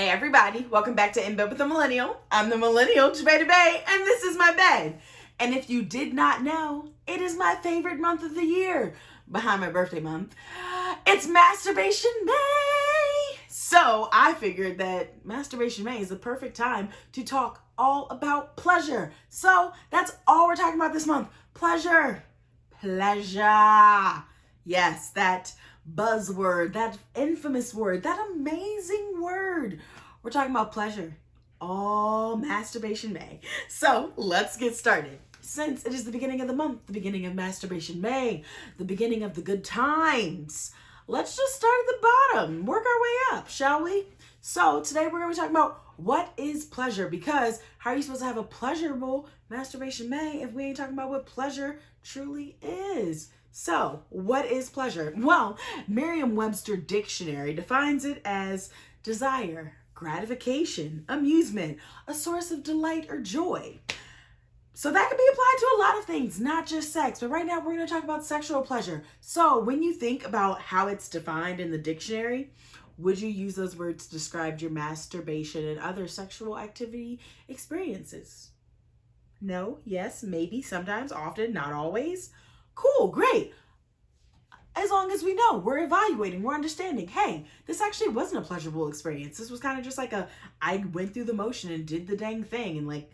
Hey everybody, welcome back to In Bed with the Millennial. I'm the Millennial, Jabeda Bay, and this is my bed. And if you did not know, it is my favorite month of the year, behind my birthday month. It's Masturbation May! So I figured that Masturbation May is the perfect time to talk all about pleasure. So that's all we're talking about this month. Pleasure. Pleasure. Yes, that buzzword, that infamous word, that amazing word. We're talking about pleasure. All Masturbation May. So let's get started. Since it is the beginning of the month, the beginning of Masturbation May, the beginning of the good times, let's just start at the bottom, work our way up, shall we? So today we're going to be talking about what is pleasure, because how are you supposed to have a pleasurable Masturbation May if we ain't talking about what pleasure truly is? So, what is pleasure? Well, Merriam-Webster Dictionary defines it as desire, gratification, amusement, a source of delight or joy. So that can be applied to a lot of things, not just sex. But right now we're going to talk about sexual pleasure. So when you think about how it's defined in the dictionary, would you use those words to describe your masturbation and other sexual activity experiences? No, yes, maybe, sometimes, often, not always. Cool, great. As long as we know, we're evaluating, we're understanding, hey, this actually wasn't a pleasurable experience. This was kind of just like I went through the motion and did the dang thing, and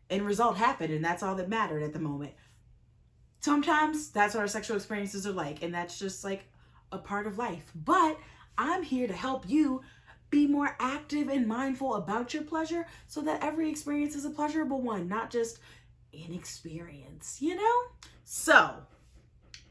end result happened, and that's all that mattered at the moment. Sometimes that's what our sexual experiences are like, and that's just like a part of life. But I'm here to help you be more active and mindful about your pleasure so that every experience is a pleasurable one, not just an experience, you know? So,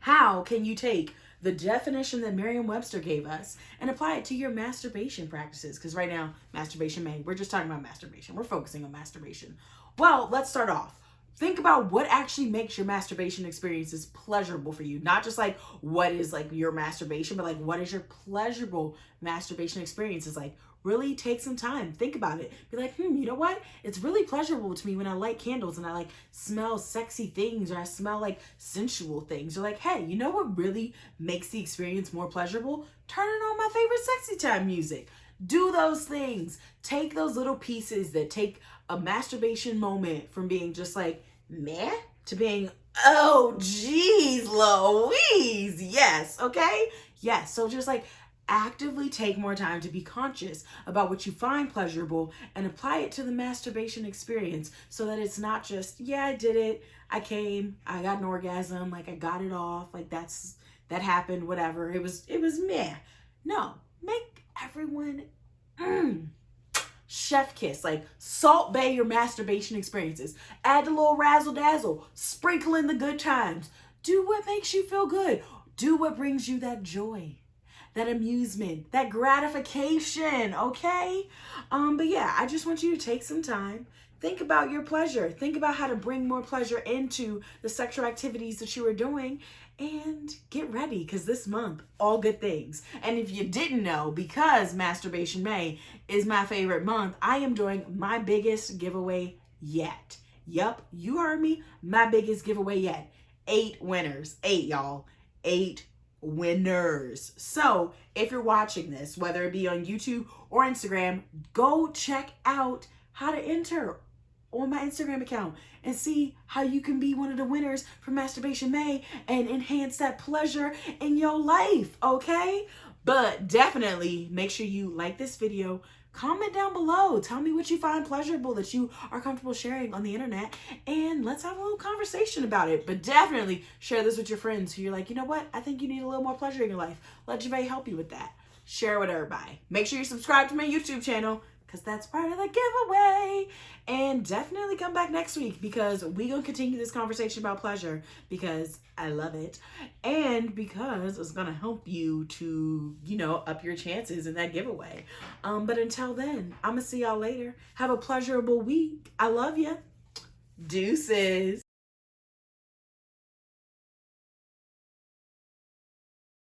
how can you take the definition that Merriam-Webster gave us and apply it to your masturbation practices? Because right now, Masturbation May, we're just talking about masturbation. We're focusing on masturbation. Well, let's start off. Think about what actually makes your masturbation experiences pleasurable for you. Not just what is your masturbation, but what is your pleasurable masturbation experiences like? Really take some time. Think about it. Be like, you know what? It's really pleasurable to me when I light candles and I smell sexy things, or I smell sensual things. Or hey, you know what really makes the experience more pleasurable? Turning on my favorite sexy time music. Do those things. Take those little pieces that take a masturbation moment from being just meh to being, oh geez Louise, yes, okay? Yes, so just actively take more time to be conscious about what you find pleasurable and apply it to the masturbation experience so that it's not just, yeah, I did it, I came, I got an orgasm, I got it off, that happened, whatever, it was meh. No, make everyone chef kiss, Salt Bay your masturbation experiences. Add a little razzle dazzle, sprinkle in the good times. Do what makes you feel good. Do what brings you that joy, that amusement, that gratification, okay? But yeah, I just want you to take some time. Think about your pleasure. Think about how to bring more pleasure into the sexual activities that you are doing, and get ready, because this month, all good things. And if you didn't know, because Masturbation May is my favorite month, I am doing my biggest giveaway yet. Yup, you heard me, my biggest giveaway yet. 8 winners, 8 y'all, 8 winners. So if you're watching this, whether it be on YouTube or Instagram, go check out how to enter on my Instagram account and see how you can be one of the winners for Masturbation May and enhance that pleasure in your life, okay? But definitely make sure you like this video, comment down below, tell me what you find pleasurable that you are comfortable sharing on the internet, and let's have a little conversation about it. But definitely share this with your friends who you're you know what, I think you need a little more pleasure in your life. Let Javay help you with that. Share with everybody. Make sure you subscribe to my YouTube channel, because that's part of the giveaway. And definitely come back next week, because we're going to continue this conversation about pleasure, because I love it, and because it's going to help you to, up your chances in that giveaway. But until then, I'm going to see y'all later. Have a pleasurable week. I love you. Deuces.